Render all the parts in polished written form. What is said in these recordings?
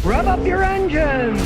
Rev up your engines.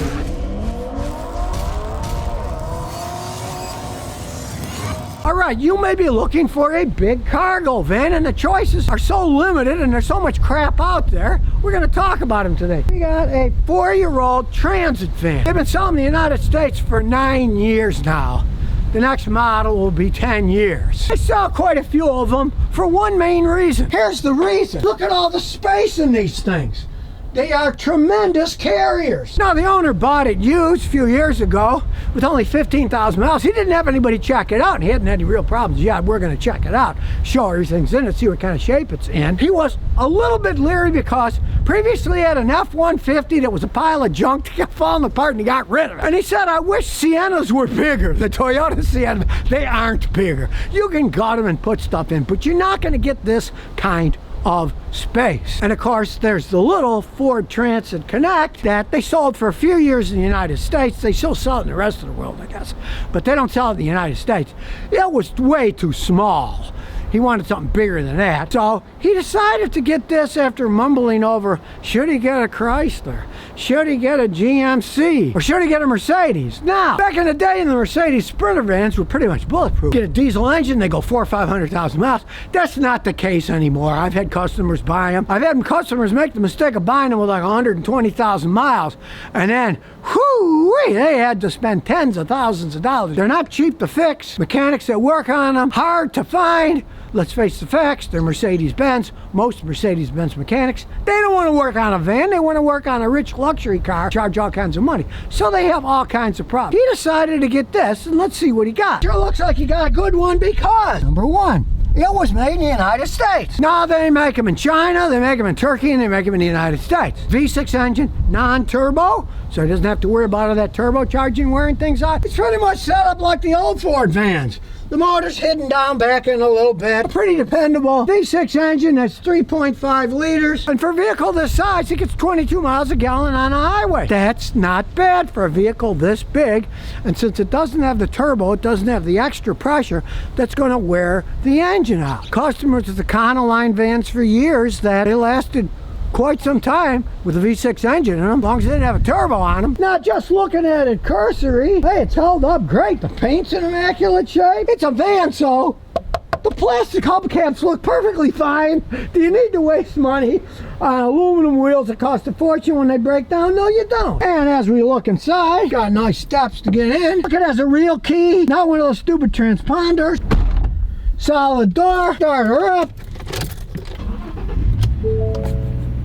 All right, you may be looking for a big cargo van, and the choices are so limited and there's so much crap out there. We're going to talk about them today. We got a 4-year-old transit van. They've been selling in the United States for 9 years now. The next model will be 10 years. I saw quite a few of them for one main reason. Here's the reason. Look at all the space in these things. They are tremendous carriers. Now, the owner bought it used a few years ago with only 15,000 miles. He didn't have anybody check it out, and he hadn't had any real problems. Yeah, we're going to check it out, show everything's in it, see what kind of shape it's in. He was a little bit leery because previously he had an F-150 that was a pile of junk that kept falling apart, and he got rid of it. And he said, I wish Siennas were bigger. The Toyota Sienna, they aren't bigger. You can gut them and put stuff in, but you're not going to get this kind of space. And of course, there's the little Ford Transit Connect that they sold for a few years in the United States. They still sell it in the rest of the world, I guess, but they don't sell it in the United States. It was way too small. He wanted something bigger than that. So he decided to get this after mumbling over, should he get a Chrysler? Should he get a GMC? Or should he get a Mercedes? Now, back in the day, the Mercedes Sprinter vans were pretty much bulletproof. Get a diesel engine, they go 400,000 or 500,000 miles. That's not the case anymore. I've had customers buy them. I've had customers make the mistake of buying them with like 120,000 miles. And then, whoo-wee, they had to spend tens of thousands of dollars. They're not cheap to fix. Mechanics that work on them, hard to find. Let's face the facts, they're Mercedes-Benz. Most Mercedes-Benz mechanics, they don't want to work on a van, they want to work on a rich luxury car, charge all kinds of money. So they have all kinds of problems. He decided to get this, and let's see what he got. Sure looks like he got a good one because, number one, it was made in the United States. Now they make them in China, they make them in Turkey, and they make them in the United States. V6 engine, non-turbo, so he doesn't have to worry about all that turbocharging wearing things out. It's pretty much set up like the old Ford vans. The motor's hidden down back in a little bit. Pretty dependable. V6 engine that's 3.5 liters. And for a vehicle this size, it gets 22 miles a gallon on a highway. That's not bad for a vehicle this big. And since it doesn't have the turbo, it doesn't have the extra pressure that's going to wear the engine out. Customers of the Econoline vans for years that it lasted quite some time with a V6 engine in them, as long as they didn't have a turbo on them. Not just looking at it cursory, hey, it's held up great. The paint's in immaculate shape. It's a van, so the plastic hubcaps look perfectly fine. Do you need to waste money on aluminum wheels that cost a fortune when they break down? No, you don't. And as we look inside, got nice steps to get in. Look, it has a real key, not one of those stupid transponders. Solid door, start her up.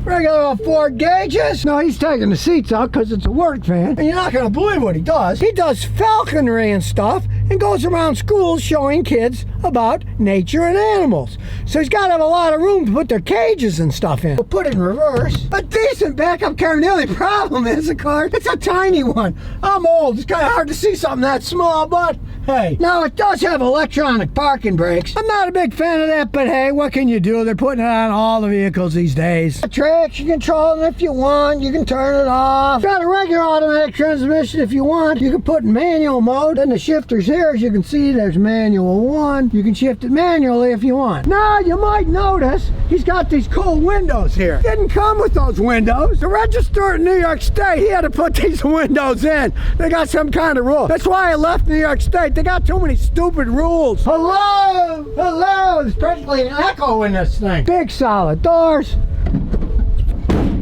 Regular old Ford gauges. No, he's taking the seats out because it's a work van. And you're not going to believe what he does. He does falconry and stuff and goes around schools showing kids about nature and animals. So he's got to have a lot of room to put their cages and stuff in. We'll put it in reverse. A decent backup camera. The only problem is, of course, it's a tiny one. I'm old. It's kind of hard to see something that small, but hey. Now, it does have electronic parking brakes. I'm not a big fan of that, but hey, what can you do? They're putting it on all the vehicles these days. Traction control, and if you want, you can turn it off. Got a regular automatic transmission if you want. You can put in manual mode. And the shifters here, as you can see, there's manual 1. You can shift it manually if you want. Now, you might notice he's got these cool windows here. Didn't come with those windows. The register in New York State, he had to put these windows in. They got some kind of rule. That's why I left New York State. They got too many stupid rules. Hello! Hello! There's practically an echo in this thing. Big solid doors.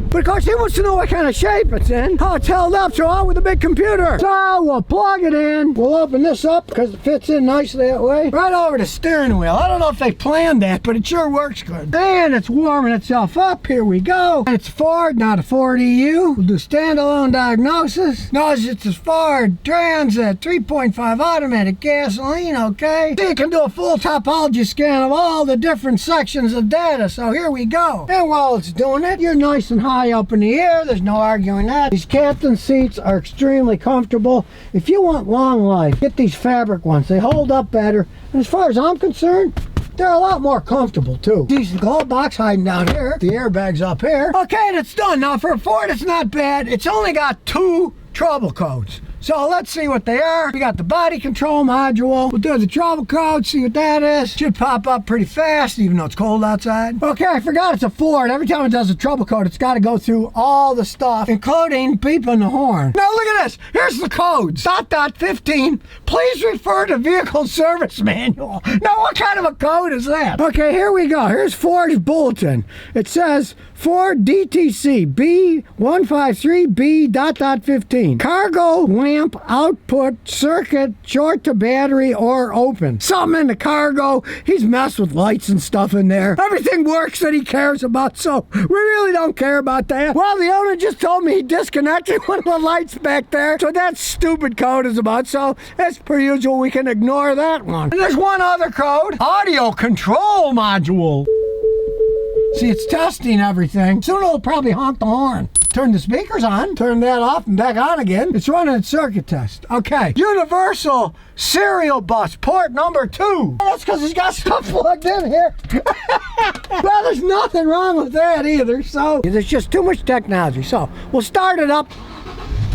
But of course, he wants to know what kind of shape it's in, how it's held up, so on with a big computer. So we'll plug it in. We'll open this up because it fits in nicely that way. Right over the steering wheel. I don't know if they planned that, but it sure works good. And it's warming itself up. Here we go. It's Ford, not a Ford EU. We'll do standalone diagnosis. Notice it's a Ford Transit 3.5 automatic gasoline, okay? So you can do a full topology scan of all the different sections of data. So here we go. And while it's doing it, you're nice and high up in the air. There's no arguing that. These captain seats are extremely comfortable. If you want long life, get these fabric ones. They hold up better. And as far as I'm concerned, they're a lot more comfortable too. Decent glove box hiding down here. The airbag's up here. Okay, and it's done. Now for a Ford, it's not bad. It's only got 2 trouble codes. So let's see what they are. We got the body control module. We'll do the trouble code, see what that is. Should pop up pretty fast, even though it's cold outside. Okay, I forgot it's a Ford. Every time it does a trouble code, it's got to go through all the stuff, including beeping the horn. Now look at this. Here's the codes. ... 15. Please refer to vehicle service manual. Now what kind of a code is that? Okay, here we go. Here's Ford's bulletin. It says Ford DTC B153B ... 15. Cargo lamp output circuit short to battery or open. Something in the cargo. He's messed with lights and stuff in there. Everything works that he cares about, so we really don't care about that. Well, the owner just told me he disconnected one of the lights back there, so that stupid code is about, so as per usual, we can ignore that one. And there's one other code. Audio control module. See, it's testing everything. Soon it'll probably honk the horn. Turn the speakers on, turn that off and back on again. It's running a circuit test. Okay, universal serial bus, port number 2. That's because he's got stuff plugged in here. Well, there's nothing wrong with that either, so there's just too much technology. So we'll start it up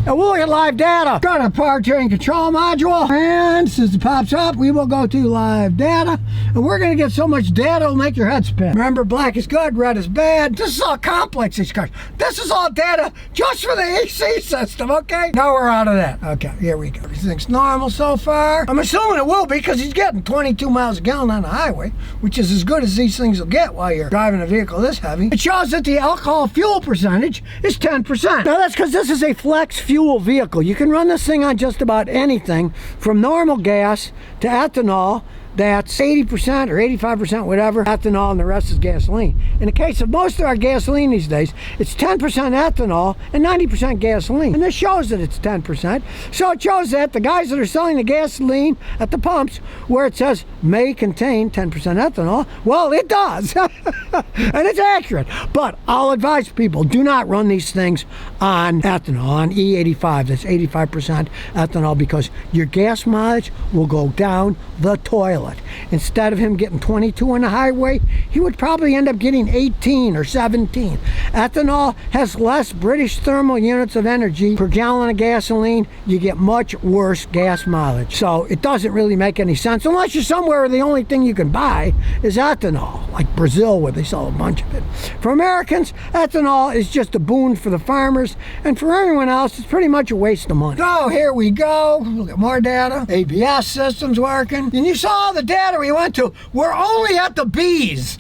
and we'll look at live data. Go to powertrain control module, and since it pops up, we will go to live data, and we're gonna get so much data it'll make your head spin. Remember, black is good, red is bad. This is all complex, these cars. This is all data just for the AC system, okay? Now we're out of that. Okay, here we go. Everything's normal so far. I'm assuming it will be because he's getting 22 miles a gallon on the highway, which is as good as these things will get while you're driving a vehicle this heavy. It shows that the alcohol fuel percentage is 10%. Now that's because this is a flex fuel vehicle. You can run this thing on just about anything from normal gas to ethanol. That's 80% or 85%, whatever, ethanol, and the rest is gasoline. In the case of most of our gasoline these days, it's 10% ethanol and 90% gasoline. And this shows that it's 10%. So it shows that the guys that are selling the gasoline at the pumps, where it says may contain 10% ethanol, well, it does. And it's accurate. But I'll advise people, do not run these things on ethanol, on E85. That's 85% ethanol, because your gas mileage will go down the toilet. Instead of him getting 22 on the highway, he would probably end up getting 18 or 17. Ethanol has less British thermal units of energy per gallon of gasoline. You get much worse gas mileage. So it doesn't really make any sense unless you're somewhere where the only thing you can buy is ethanol, like Brazil, where they sell a bunch of it. For Americans, ethanol is just a boon for the farmers, and for everyone else, it's pretty much a waste of money. So here we go. Look at more data. ABS system's working. And you saw the data we went to. We're only at the B's.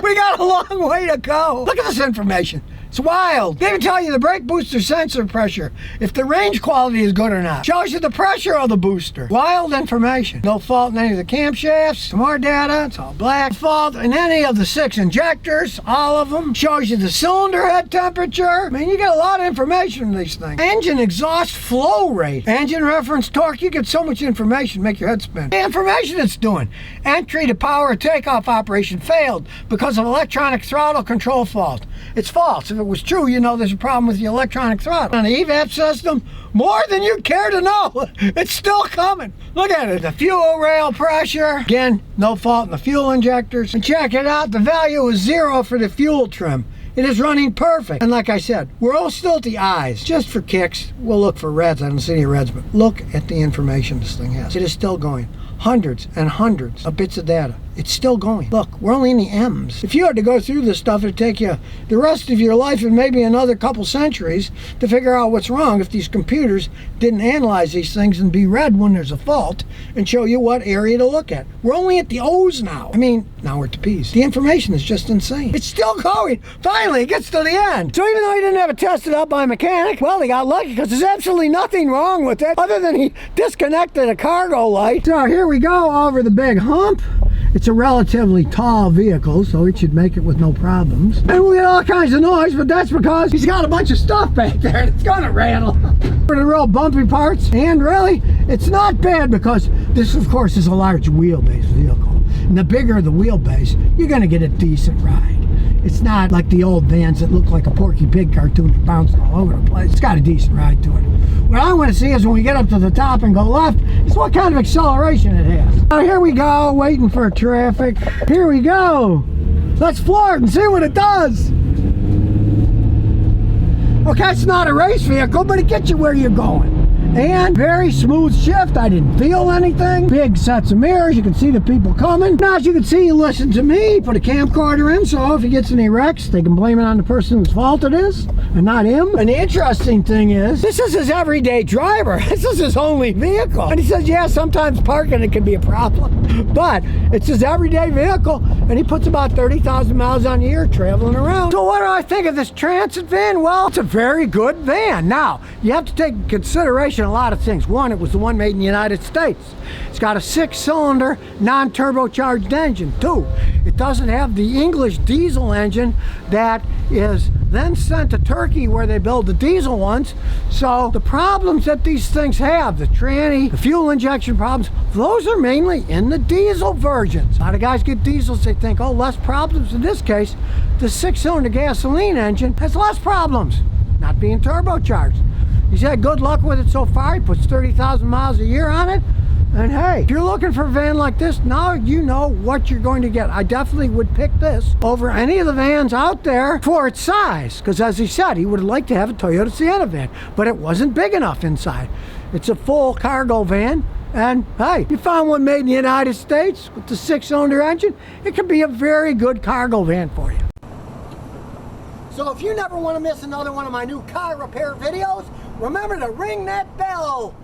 We got a long way to go. Look at this information. It's wild. They even tell you the brake booster sensor pressure, if the range quality is good or not. Shows you the pressure of the booster. Wild information. No fault in any of the camshafts. Some more data. It's all black. Fault in any of the 6 injectors. All of them. Shows you the cylinder head temperature. I mean, you get a lot of information in these things. Engine exhaust flow rate. Engine reference torque. You get so much information, make your head spin. The information it's doing. Entry to power takeoff operation failed because of electronic throttle control fault. It's false. If it was true, you know there's a problem with the electronic throttle. On the EVAP system, more than you'd care to know. It's still coming. Look at it. The fuel rail pressure. Again, no fault in the fuel injectors. And check it out. The value is 0 for the fuel trim. It is running perfect. And like I said, we're all still at the eyes. Just for kicks, we'll look for reds. I don't see any reds, but look at the information this thing has. It is still going. Hundreds and hundreds of bits of data. It's still going. Look, we're only in the M's. If you had to go through this stuff, it'd take you the rest of your life and maybe another couple centuries to figure out what's wrong if these computers didn't analyze these things and be red when there's a fault and show you what area to look at. We're only at the O's now. I mean, now we're at the P's. The information is just insane. It's still going. Finally, it gets to the end. So even though he didn't have it tested out by a mechanic, well, he got lucky because there's absolutely nothing wrong with it other than he disconnected a cargo light. So here we go over the big hump. It's a relatively tall vehicle, so it should make it with no problems. And we'll get all kinds of noise, but that's because he's got a bunch of stuff back there and it's gonna rattle. For the real bumpy parts, and really, it's not bad because this, of course, is a large wheelbase vehicle. And the bigger the wheelbase, you're gonna get a decent ride. It's not like the old vans that look like a Porky Pig cartoon that bounced all over the place. It's got a decent ride to it. What I want to see is when we get up to the top and go left, is what kind of acceleration it has. Now here we go, waiting for traffic. Here we go. Let's floor it and see what it does. Okay, it's not a race vehicle, but it gets you where you're going. and very smooth shift. I didn't feel anything. Big sets of mirrors. You can see the people coming. Now, as you can see, he listened to me, put a camcorder in, so if he gets any wrecks, they can blame it on the person whose fault it is and not him. And the interesting thing is, this is his everyday driver. This is his only vehicle. And he says, yeah, sometimes parking it can be a problem, but it's his everyday vehicle, and he puts about 30,000 miles on the year traveling around. So what do I think of this transit van? Well, it's a very good van. Now, you have to take into consideration a lot of things. One, it was the one made in the United States. It's got a 6-cylinder, non-turbocharged engine. 2, it doesn't have the English diesel engine that is then sent to Turkey where they build the diesel ones. So the problems that these things have, the tranny, the fuel injection problems, those are mainly in the diesel versions. A lot of guys get diesels, they think, oh, less problems. In this case, the 6-cylinder gasoline engine has less problems, not being turbocharged. He's had good luck with it so far. He puts 30,000 miles a year on it. And hey, if you're looking for a van like this, now you know what you're going to get. I definitely would pick this over any of the vans out there for its size. Because as he said, he would like to have a Toyota Sienna van, but it wasn't big enough inside. It's a full cargo van. And hey, you found one made in the United States with the 6-cylinder engine, it could be a very good cargo van for you. So if you never want to miss another one of my new car repair videos, remember to ring that bell.